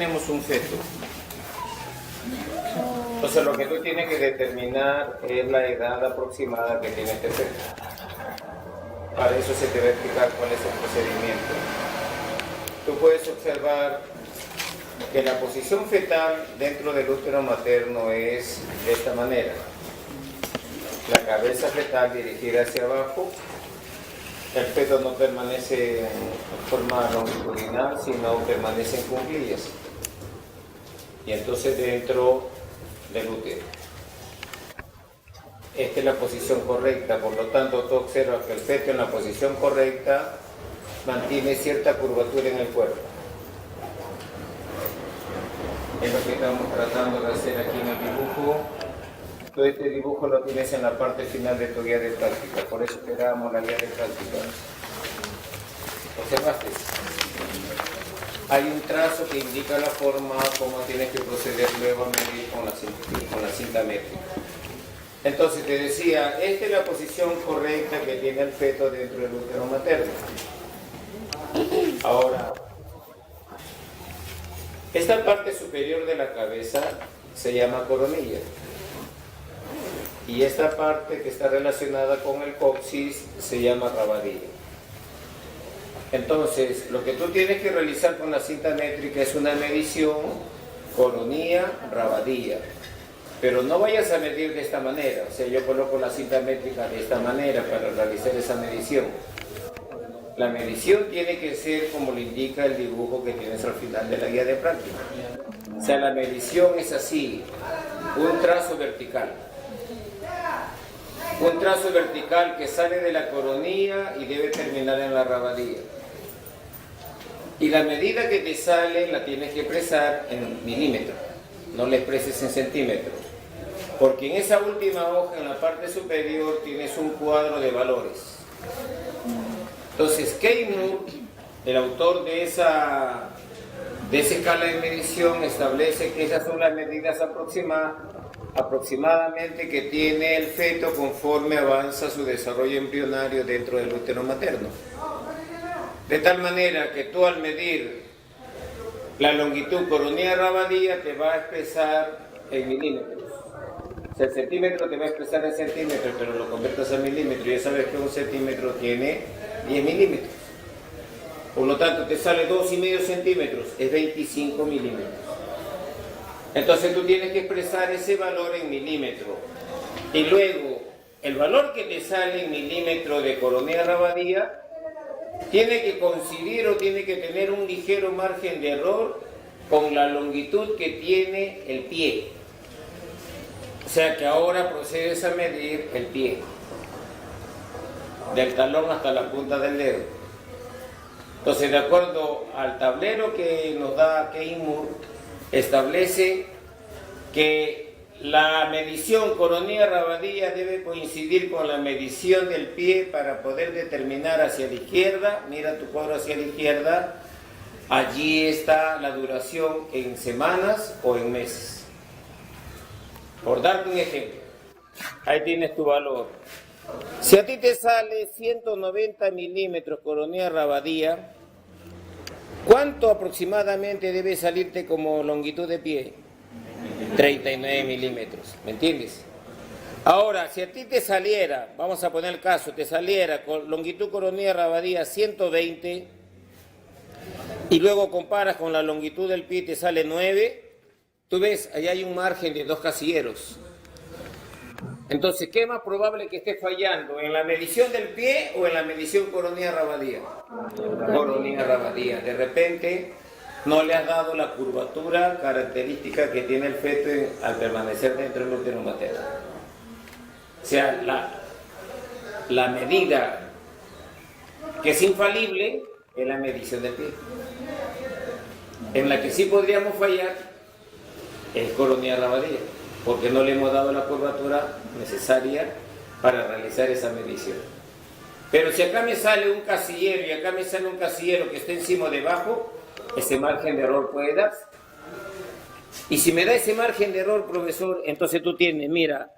Tenemos un feto. Entonces lo que tú tienes que determinar es la edad aproximada que tiene este feto. Para eso se te va a explicar cuál es el procedimiento. Tú puedes observar que la posición fetal dentro del útero materno es de esta manera. La cabeza fetal dirigida hacia abajo. El feto no permanece en forma longitudinal, sino permanece en cuclillas. Y entonces dentro del útero. Esta es la posición correcta, por lo tanto tú observas que el feto en la posición correcta mantiene cierta curvatura en el cuerpo. Es lo que estamos tratando de hacer aquí en el dibujo. Todo este dibujo lo tienes en la parte final de tu guía de práctica, por eso te damos la guía de práctica. ¿Observaste? Hay un trazo que indica la forma como tienes que proceder luego a medir con la cinta métrica. Entonces te decía, esta es la posición correcta que tiene el feto dentro del útero materno. Ahora, esta parte superior de la cabeza se llama coronilla. Y esta parte que está relacionada con el coxis se llama rabadilla. Entonces, lo que tú tienes que realizar con la cinta métrica es una medición coronilla, rabadilla. Pero no vayas a medir de esta manera. O sea, yo coloco la cinta métrica de esta manera para realizar esa medición. La medición tiene que ser como le indica el dibujo que tienes al final de la guía de práctica. O sea, la medición es así, un trazo vertical. Un trazo vertical que sale de la coronilla y debe terminar en la rabadilla. Y la medida que te sale la tienes que expresar en milímetros, no la expreses en centímetros. Porque en esa última hoja, en la parte superior, tienes un cuadro de valores. Entonces, Keimur, el autor de esa escala de medición, establece que esas son las medidas aproximadamente que tiene el feto conforme avanza su desarrollo embrionario dentro del útero materno. De tal manera que tú al medir la longitud coronilla-rabadilla te va a expresar en milímetros. O sea, el centímetro te va a expresar en centímetros, pero lo conviertas a milímetros. Ya sabes que un centímetro tiene 10 milímetros. Por lo tanto, te sale 2,5 centímetros, es 25 milímetros. Entonces tú tienes que expresar ese valor en milímetro. Y luego, el valor que te sale en milímetro de coronilla-rabadilla tiene que coincidir o tiene que tener un ligero margen de error con la longitud que tiene el pie. O sea que ahora procedes a medir el pie, del talón hasta la punta del dedo. Entonces, de acuerdo al tablero que nos da Keimur, establece que la medición coronilla-rabadilla debe coincidir con la medición del pie para poder determinar hacia la izquierda. Mira tu cuadro hacia la izquierda. Allí está la duración en semanas o en meses. Por darte un ejemplo, ahí tienes tu valor. Si a ti te sale 190 milímetros coronilla-rabadilla, ¿cuánto aproximadamente debe salirte como longitud de pie? 39 milímetros, ¿me entiendes? Ahora, si a ti te saliera, vamos a poner el caso, te saliera con longitud coronilla-rabadilla 120 y luego comparas con la longitud del pie y te sale 9, tú ves, ahí hay un margen de 2 casilleros. Entonces, ¿qué es más probable que esté fallando? ¿En la medición del pie o en la medición coronilla-rabadilla? Coronilla-rabadilla. De repente, no le has dado la curvatura característica que tiene el feto al permanecer dentro del útero materno. O sea, la medida que es infalible es la medición del pie. En la que sí podríamos fallar es coronilla-rabadilla, porque no le hemos dado la curvatura necesaria para realizar esa medición. Pero si acá me sale un casillero y acá me sale un casillero que está encima o debajo, ese margen de error puede darse. Y si me da ese margen de error, profesor, entonces tú tienes, mira,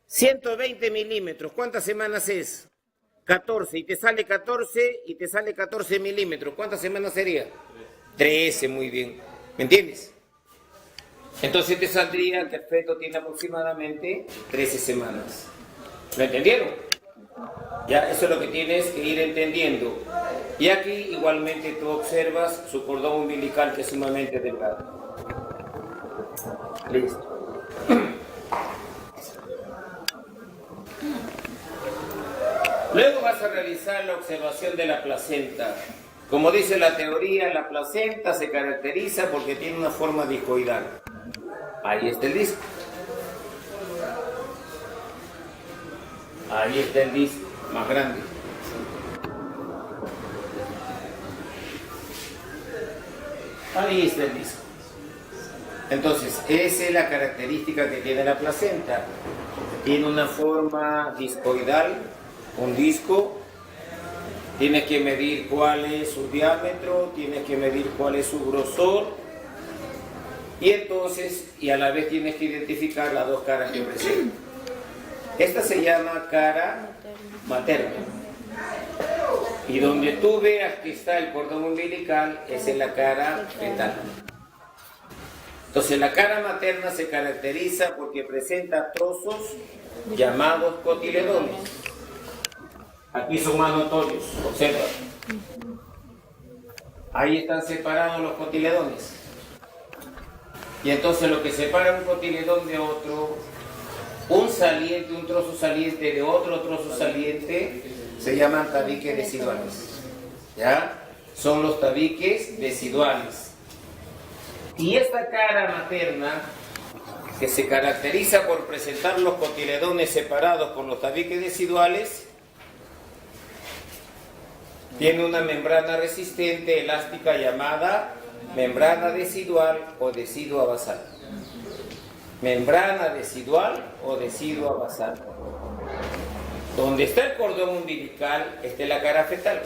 120 milímetros, ¿cuántas semanas es? 14, y te sale 14 milímetros, ¿cuántas semanas sería? 13, muy bien. ¿Me entiendes? Entonces te saldría que el feto tiene aproximadamente 13 semanas. ¿Lo entendieron? Ya, eso es lo que tienes que ir entendiendo. Y aquí igualmente tú observas su cordón umbilical, que es sumamente delgado. Listo. Luego vas a realizar la observación de la placenta. Como dice la teoría, la placenta se caracteriza porque tiene una forma discoidal. Ahí está el disco. Ahí está el disco más grande. Ahí está el disco. Entonces, esa es la característica que tiene la placenta. Tiene una forma discoidal, un disco. Tienes que medir cuál es su diámetro, tienes que medir cuál es su grosor. Y entonces, y a la vez tienes que identificar las dos caras que presenta. Esta se llama cara materna. Y donde tú veas que está el cordón umbilical, esa es la cara fetal. Entonces la cara materna se caracteriza porque presenta trozos llamados cotiledones. Aquí son más notorios, observa. Ahí están separados los cotiledones. Y entonces lo que separa un cotiledón de otro, un saliente, un trozo saliente de otro trozo saliente, se llaman tabiques deciduales. ¿Ya? Son los tabiques deciduales. Y esta cara materna, que se caracteriza por presentar los cotiledones separados por los tabiques deciduales, tiene una membrana resistente elástica llamada membrana decidual o decidua basal. Membrana decidual o decidua basal. Donde está el cordón umbilical, está la cara fetal.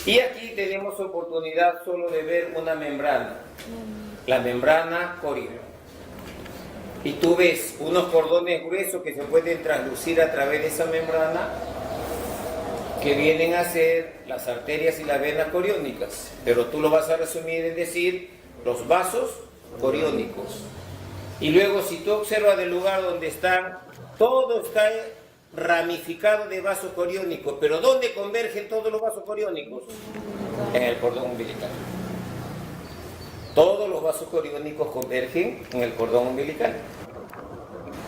Y aquí tenemos oportunidad solo de ver una membrana, la membrana corión. Y tú ves unos cordones gruesos que se pueden traslucir a través de esa membrana, que vienen a ser las arterias y las venas coriónicas, pero tú lo vas a resumir en decir los vasos coriónicos. Y luego, si tú observas del lugar donde están, todo está ramificado de vasos coriónicos, pero ¿dónde convergen todos los vasos coriónicos? En el cordón umbilical. Todos los vasos coriónicos convergen en el cordón umbilical.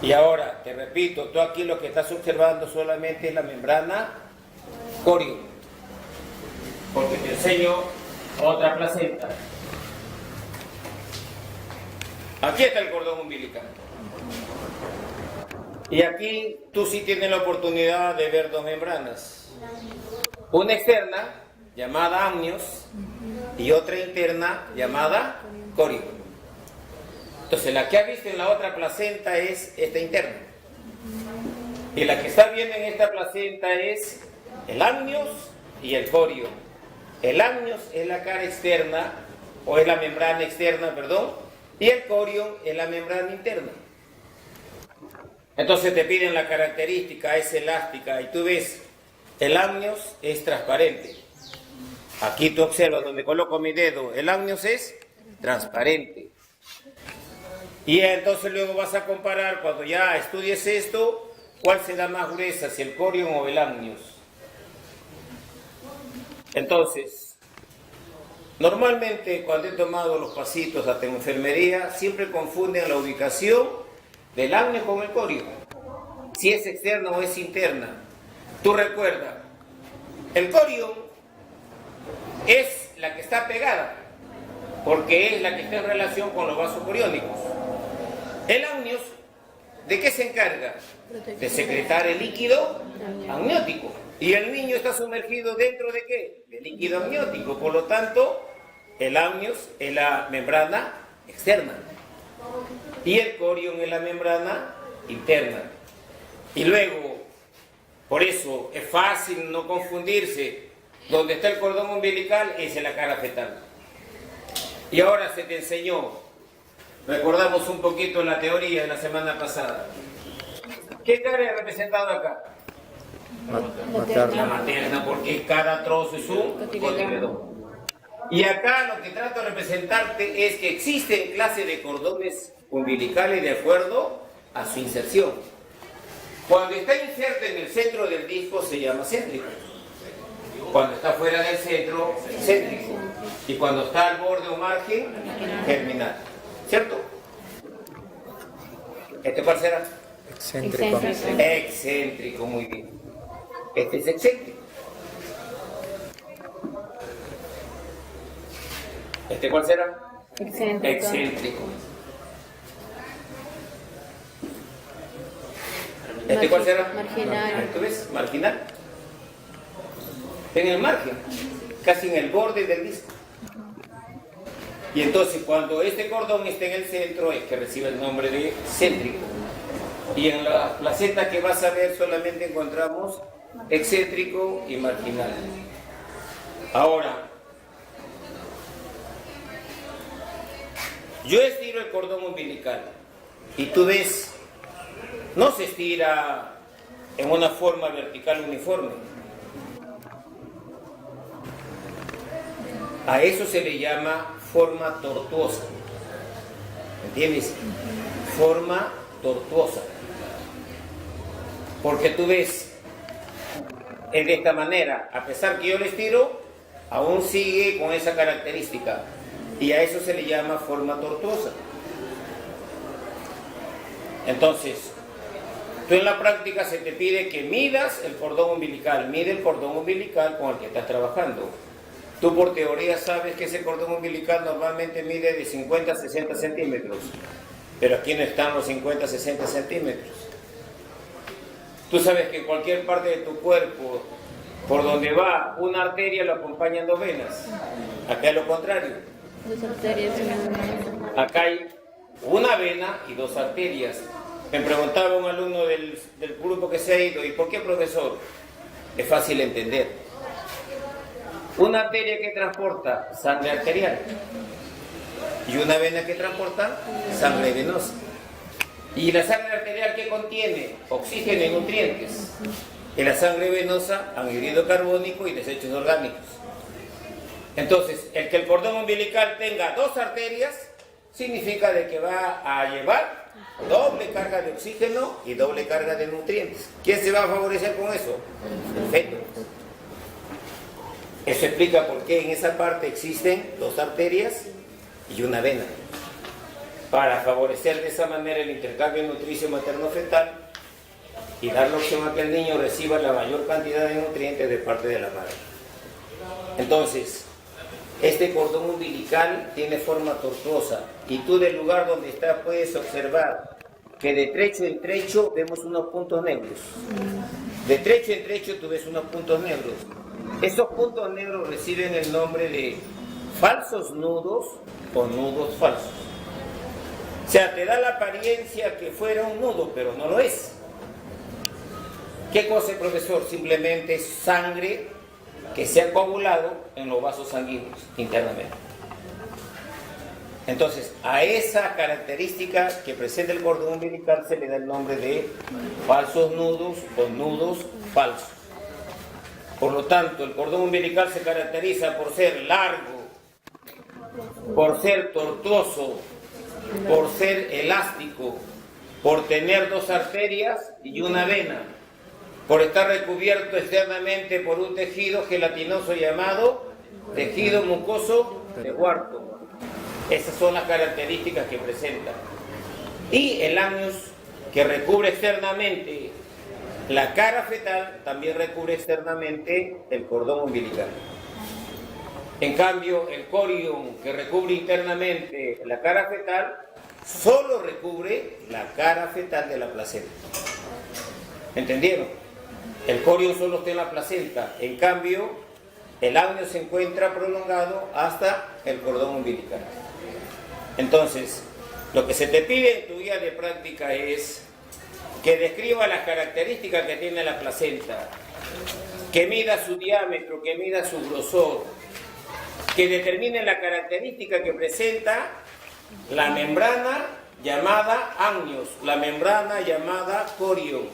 Y ahora, te repito, tú aquí lo que estás observando solamente es la membrana corión, porque te enseño otra placenta. Aquí está el cordón umbilical. Y aquí tú sí tienes la oportunidad de ver dos membranas. Una externa, llamada amnios, y otra interna, llamada corión. Entonces la que has visto en la otra placenta es esta interna. Y la que está viendo en esta placenta es el amnios y el corión. El amnios es la cara externa, o es la membrana externa, perdón, y el corión es la membrana interna. Entonces te piden la característica, es elástica, y tú ves, el amnios es transparente. Aquí tú observas donde coloco mi dedo, el amnios es transparente. Y entonces luego vas a comparar, cuando ya estudies esto, cuál será más gruesa, si el corión o el amnios. Entonces, normalmente cuando he tomado los pasitos hasta en enfermería, siempre confunden la ubicación del amnios con el corión, si es externa o es interna. Tú recuerda, el corión es la que está pegada, porque es la que está en relación con los vasos coriónicos. El amnios, ¿de qué se encarga? De secretar el líquido amniótico. Y el niño está sumergido dentro de ¿qué? De líquido amniótico. Por lo tanto, el amnios es la membrana externa. Y el corión es la membrana interna. Y luego, por eso es fácil no confundirse. Donde está el cordón umbilical, esa es la cara fetal. Y ahora se te enseñó, recordamos un poquito la teoría de la semana pasada. ¿Qué cara he representado acá? La materna, porque cada trozo es un cotiledón. Y acá lo que trato de representarte es que existen clases de cordones umbilicales de acuerdo a su inserción. Cuando está inserto en el centro del disco se llama céntrico. Cuando está fuera del centro, céntrico. Y cuando está al borde o margen, germinal. ¿Cierto? ¿Este cuál será? Excéntrico. Excéntrico, muy bien. Este es excéntrico. ¿Este cuál será? Excéntrico. Excéntrico. ¿Este cuál será? Marginal. ¿Tú ves? Marginal. En el margen, casi en el borde del disco. Y entonces cuando este cordón está en el centro es que recibe el nombre de céntrico. Y en la placenta que vas a ver solamente encontramos excéntrico y marginal. Ahora, yo estiro el cordón umbilical y tú ves, no se estira en una forma vertical uniforme. A eso se le llama forma tortuosa. ¿Entiendes? Forma tortuosa. Porque tú ves, es de esta manera, a pesar que yo le estiro, aún sigue con esa característica. Y a eso se le llama forma tortuosa. Entonces, tú en la práctica se te pide que midas el cordón umbilical, mide el cordón umbilical con el que estás trabajando. Tú por teoría sabes que ese cordón umbilical normalmente mide de 50 a 60 centímetros, pero aquí no están los 50 a 60 centímetros. Tú sabes que en cualquier parte de tu cuerpo, por donde va una arteria, lo acompañan dos venas. Acá es lo contrario. Dos arterias. Acá hay una vena y dos arterias. Me preguntaba un alumno del grupo que se ha ido, ¿y por qué, profesor? Es fácil entender. Una arteria que transporta sangre arterial y una vena que transporta sangre venosa. Y la sangre arterial que contiene oxígeno y nutrientes. Y la sangre venosa, anhídrido carbónico y desechos orgánicos. Entonces, el que el cordón umbilical tenga dos arterias significa de que va a llevar doble carga de oxígeno y doble carga de nutrientes. ¿Quién se va a favorecer con eso? El feto. Eso explica por qué en esa parte existen dos arterias y una vena, para favorecer de esa manera el intercambio nutricio materno-fetal y dar la opción a que el niño reciba la mayor cantidad de nutrientes de parte de la madre. Entonces, este cordón umbilical tiene forma tortuosa y tú del lugar donde estás puedes observar que de trecho en trecho vemos unos puntos negros. De trecho en trecho tú ves unos puntos negros. Esos puntos negros reciben el nombre de falsos nudos o nudos falsos. O sea, te da la apariencia que fuera un nudo, pero no lo es. ¿Qué cosa, profesor? Simplemente es sangre que se ha coagulado en los vasos sanguíneos internamente. Entonces, a esa característica que presenta el cordón umbilical se le da el nombre de falsos nudos o nudos falsos. Por lo tanto, el cordón umbilical se caracteriza por ser largo, por ser tortuoso, por ser elástico, por tener dos arterias y una vena, por estar recubierto externamente por un tejido gelatinoso llamado tejido mucoso de Wharton. Esas son las características que presenta. Y el ánus, que recubre externamente la cara fetal, también recubre externamente el cordón umbilical. En cambio, el corión, que recubre internamente la cara fetal, solo recubre la cara fetal de la placenta. ¿Entendieron? El corión solo está en la placenta. En cambio, el ánus se encuentra prolongado hasta el cordón umbilical. Entonces, lo que se te pide en tu guía de práctica es que describa las características que tiene la placenta, que mida su diámetro, que mida su grosor, que determine la característica que presenta la membrana llamada amnios, la membrana llamada corión.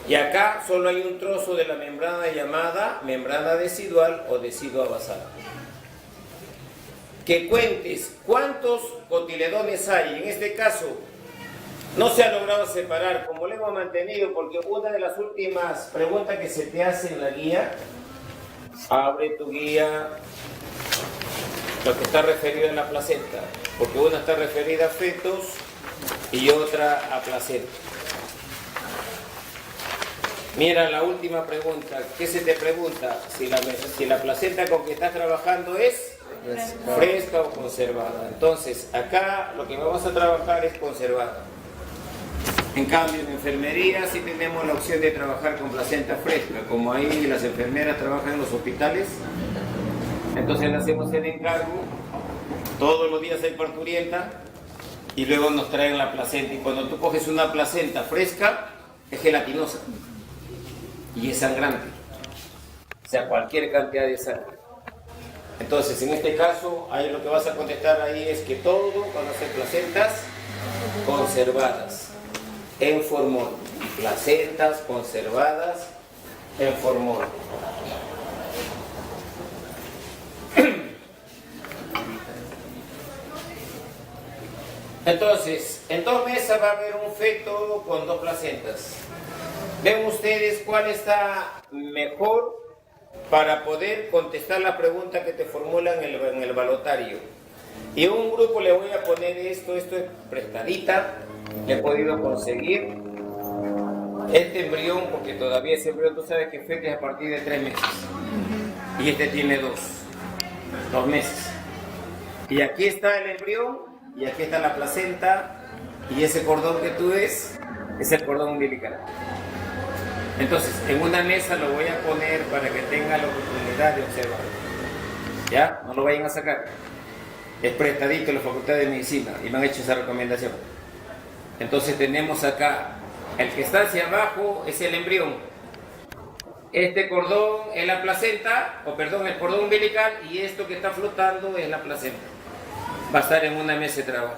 Y acá solo hay un trozo de la membrana llamada membrana decidual o decidua basal. que cuentes cuántos cotiledones hay. En este caso, no se ha logrado separar, como lo hemos mantenido, porque una de las últimas preguntas que se te hace en la guía, abre tu guía, lo que está referido en la placenta, porque una está referida a fetos y otra a placenta. Mira la última pregunta, ¿qué se te pregunta? Si la placenta con que estás trabajando es fresca o conservada. Entonces, acá lo que vamos a trabajar es conservada. En cambio, en enfermería sí tenemos la opción de trabajar con placenta fresca, como ahí las enfermeras trabajan en los hospitales. Entonces le hacemos el encargo, todos los días hay parturienta y luego nos traen la placenta. Y cuando tú coges una placenta fresca, es gelatinosa y es sangrante, o sea, cualquier cantidad de sangre. Entonces, en este caso, ahí lo que vas a contestar ahí es que todo van a ser placentas conservadas en formol. Placentas conservadas en formol. Entonces, en 2 mesas va a haber un feto con 2 placentas. Ven ustedes cuál está mejor para poder contestar la pregunta que te formulan en el balotario. Y en un grupo le voy a poner esto es prestadita, le he podido conseguir este embrión, porque todavía ese embrión tú sabes que feto es a partir de 3 meses. Y este tiene 2 meses. Y aquí está el embrión, y aquí está la placenta, y ese cordón que tú ves es el cordón umbilical. Entonces, en una mesa lo voy a poner para que tenga la oportunidad de observar. ¿Ya? No lo vayan a sacar. Es prestadito en la Facultad de Medicina y me han hecho esa recomendación. Entonces tenemos acá, el que está hacia abajo es el embrión. Este cordón es la placenta, el cordón umbilical, y esto que está flotando es la placenta. Va a estar en una mesa de trabajo.